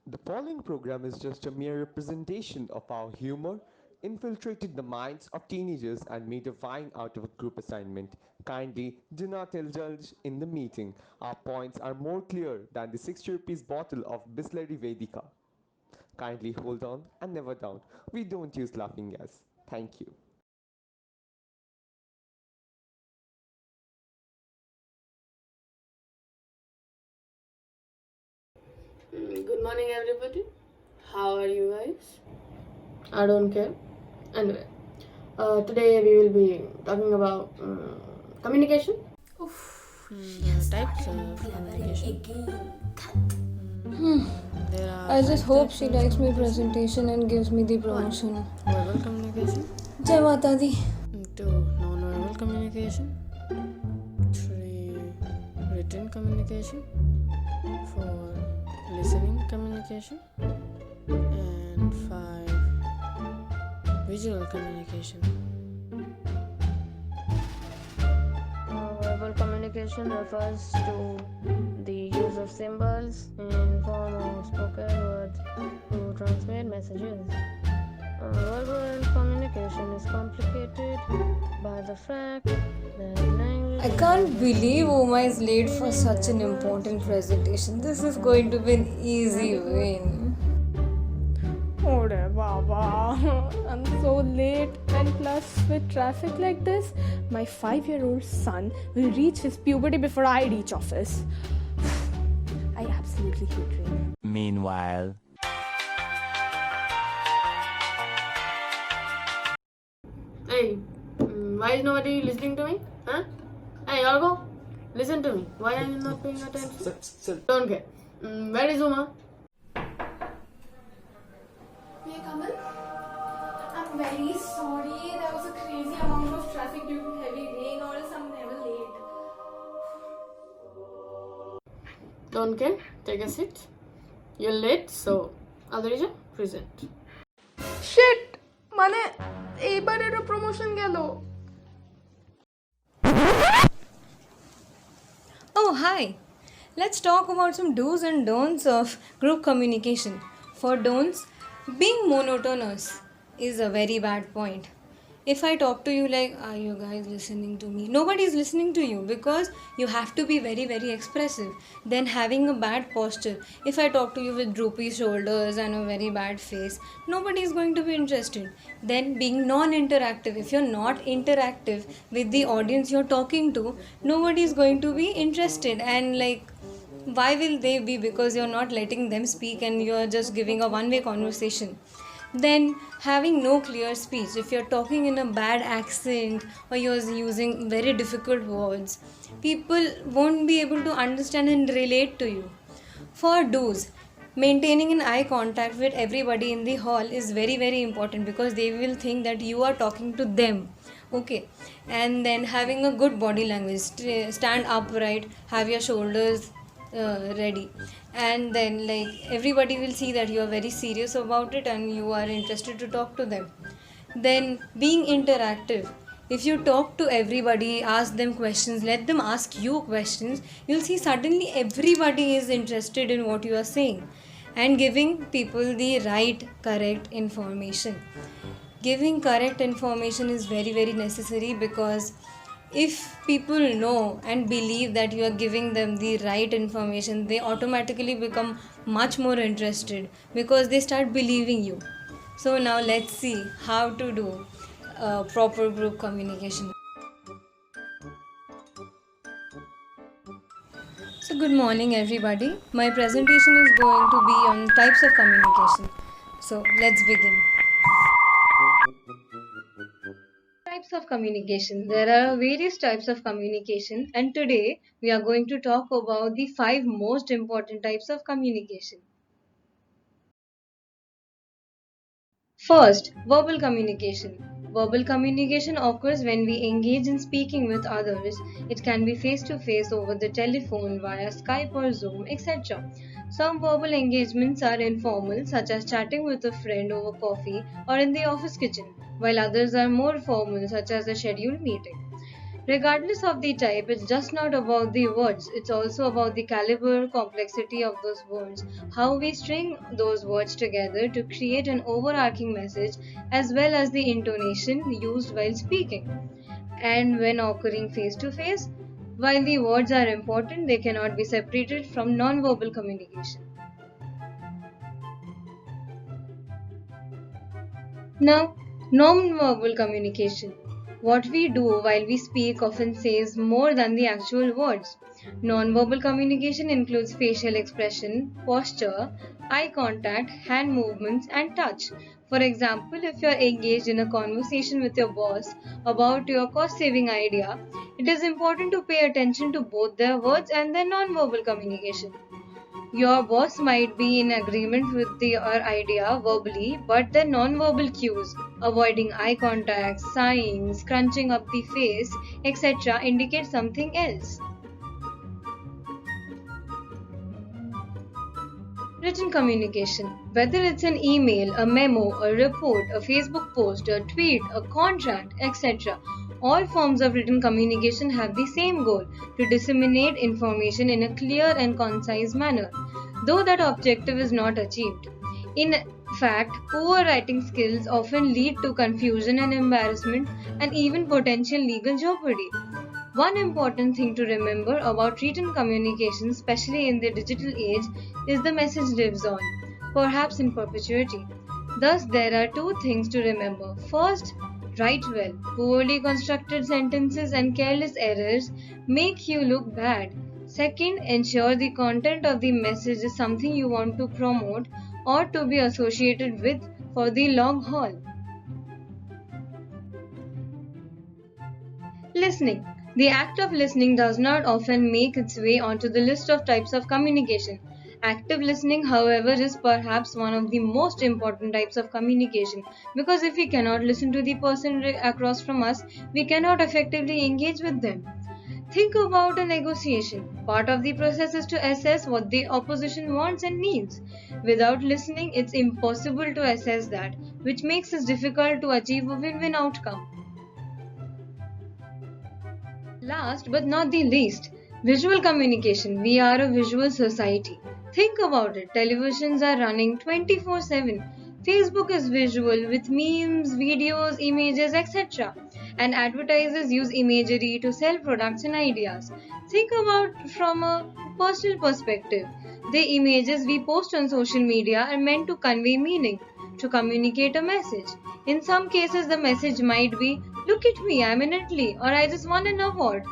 The following program is just a mere representation of how humor infiltrated the minds of teenagers and made a vine out of a group assignment. Kindly do not indulge in the meeting. Our points are more clear than the 60 rupees bottle of Bisleri Vedika. Kindly hold on and never down. We don't use laughing gas. Thank you. Good morning, everybody. How are you guys? I don't care. Anyway, today we will be talking about communication. The types of communication. There are I just five hope types she of likes my communication. presentation and gives me the promotion. Verbal communication. Jai Mata Di. 2. Non-verbal communication. 3. Written communication. 4. Listening communication. And 5. Visual communication. Verbal communication refers to the use of symbols in form of spoken words to transmit messages. Verbal communication is complicated by the fact that language. I can't believe Oma is late for such an important presentation. This is going to be an easy win. Oh, Baba, I'm so late, and plus, with traffic like this, my 5-year-old son will reach his puberty before I reach office. I absolutely hate rain. Meanwhile. Hey, why is nobody listening to me? Huh? Hey, Argo, listen to me. Why are you not paying attention? Don't care. Where is Uma? May I come in? I'm very sorry. There was a crazy amount of traffic due to heavy rain, or else I'm never late. Don't care. Take a seat. You're late, so Aldarija, present. Shit! মানে এইবারেরও promotion গেল। Oh, hi. Let's talk about some do's and don'ts of group communication. For don'ts, being monotonous is a very bad point. If I talk to you like, are you guys listening to me? Nobody is listening to you because you have to be very, very expressive. Then having a bad posture. If I talk to you with droopy shoulders and a very bad face, nobody is going to be interested. Then being non-interactive. If you're not interactive with the audience you're talking to, nobody is going to be interested. And like, why will they be? Because you're not letting them speak and you're just giving a one-way conversation. Then having no clear speech. If you're talking in a bad accent or you're using very difficult words, people won't be able to understand and relate to you. For do's, maintaining an eye contact with everybody in the hall is very, very important because they will think that you are talking to them. Okay. And then having a good body language. Stand upright, have your shoulders ready, and then like everybody will see that you are very serious about it and you are interested to talk to them. Then being interactive. If you talk to everybody, ask them questions, let them ask you questions, you'll see suddenly everybody is interested in what you are saying. And giving people the right correct information. Giving correct information is very, very necessary because if people know and believe that you are giving them the right information, they automatically become much more interested because they start believing you. So now let's see how to do proper group communication. So good morning everybody. My presentation is going to be on types of communication. So let's begin. Types of communication. There are various types of communication, and today we are going to talk about the 5 most important types of communication. First, verbal communication. Verbal communication occurs when we engage in speaking with others. It can be face to face, over the telephone, via Skype or Zoom, etc. Some verbal engagements are informal, such as chatting with a friend over coffee or in the office kitchen, while others are more formal, such as a scheduled meeting. Regardless of the type, it's just not about the words, it's also about the caliber, complexity of those words, how we string those words together to create an overarching message, as well as the intonation used while speaking. And when occurring face to face, while the words are important, they cannot be separated from non-verbal communication. Now, non-verbal communication. What we do while we speak often says more than the actual words. Non-verbal communication includes facial expression, posture, eye contact, hand movements, and touch. For example, if you are engaged in a conversation with your boss about your cost saving idea, it is important to pay attention to both their words and their non-verbal communication. Your boss might be in agreement with your idea verbally, but the non-verbal cues, avoiding eye contact, sighing, scrunching up the face, etc., indicate something else. Written communication. Whether it's an email, a memo, a report, a Facebook post, a tweet, a contract, etc., all forms of written communication have the same goal: to disseminate information in a clear and concise manner, though that objective is not achieved. In fact, poor writing skills often lead to confusion and embarrassment and even potential legal jeopardy. One important thing to remember about written communication, especially in the digital age, is the message lives on, perhaps in perpetuity. Thus, there are two things to remember. First, write well. Poorly constructed sentences and careless errors make you look bad. Second, ensure the content of the message is something you want to promote or to be associated with for the long haul. Listening. The act of listening does not often make its way onto the list of types of communication. Active listening, however, is perhaps one of the most important types of communication, because if we cannot listen to the person across from us, we cannot effectively engage with them. Think about a negotiation. Part of the process is to assess what the opposition wants and needs. Without listening, it's impossible to assess that, which makes it difficult to achieve a win-win outcome. Last but not the least, visual communication. We are a visual society. Think about it. Televisions are running 24/7. Facebook is visual with memes, videos, images, etc. And advertisers use imagery to sell products and ideas. Think about from a personal perspective. The images we post on social media are meant to convey meaning, to communicate a message. In some cases, the message might be, "Look at me, I'm in Italy," or "I just won an award."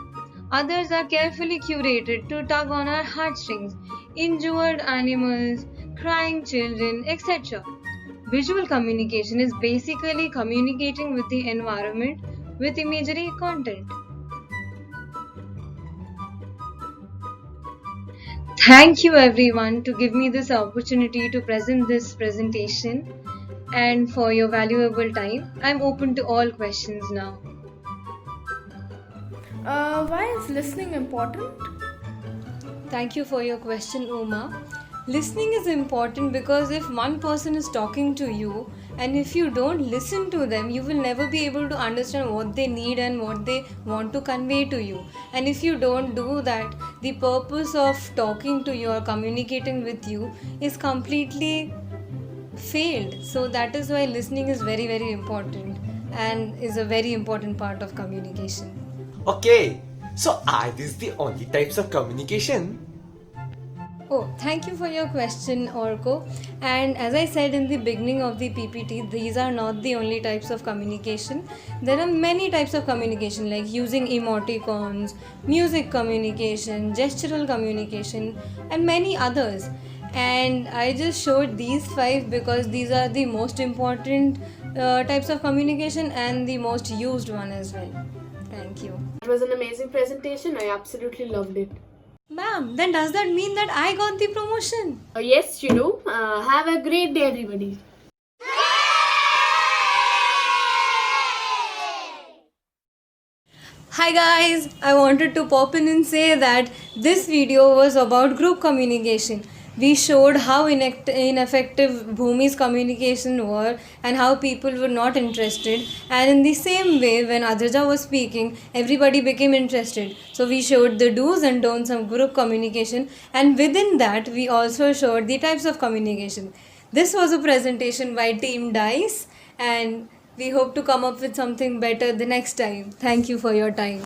Others are carefully curated to tug on our heartstrings: injured animals, crying children, etc. Visual communication is basically communicating with the environment with imagery content. Thank you everyone to give me this opportunity to present this presentation and for your valuable time. I'm open to all questions now. Why is listening important? Thank you for your question, Uma. Listening is important because if one person is talking to you and if you don't listen to them, you will never be able to understand what they need and what they want to convey to you. And if you don't do that, the purpose of talking to you or communicating with you is completely failed. So that is why listening is very, very important and is a very important part of communication. Okay, so are these the only types of communication? Oh, thank you for your question, Orko. And as I said in the beginning of the PPT, these are not the only types of communication. There are many types of communication, like using emoticons, music communication, gestural communication, and many others. And I just showed these 5 because these are the most important types of communication and the most used one as well. Thank you. It was an amazing presentation. I absolutely loved it. Ma'am, then does that mean that I got the promotion? Yes, you do. Have a great day, everybody. Hi guys, I wanted to pop in and say that this video was about group communication. We showed how ineffective Bhumi's communication were and how people were not interested. And in the same way, when Adraja was speaking, everybody became interested. So we showed the do's and don'ts of group communication, and within that, we also showed the types of communication. This was a presentation by Team Dice, and we hope to come up with something better the next time. Thank you for your time.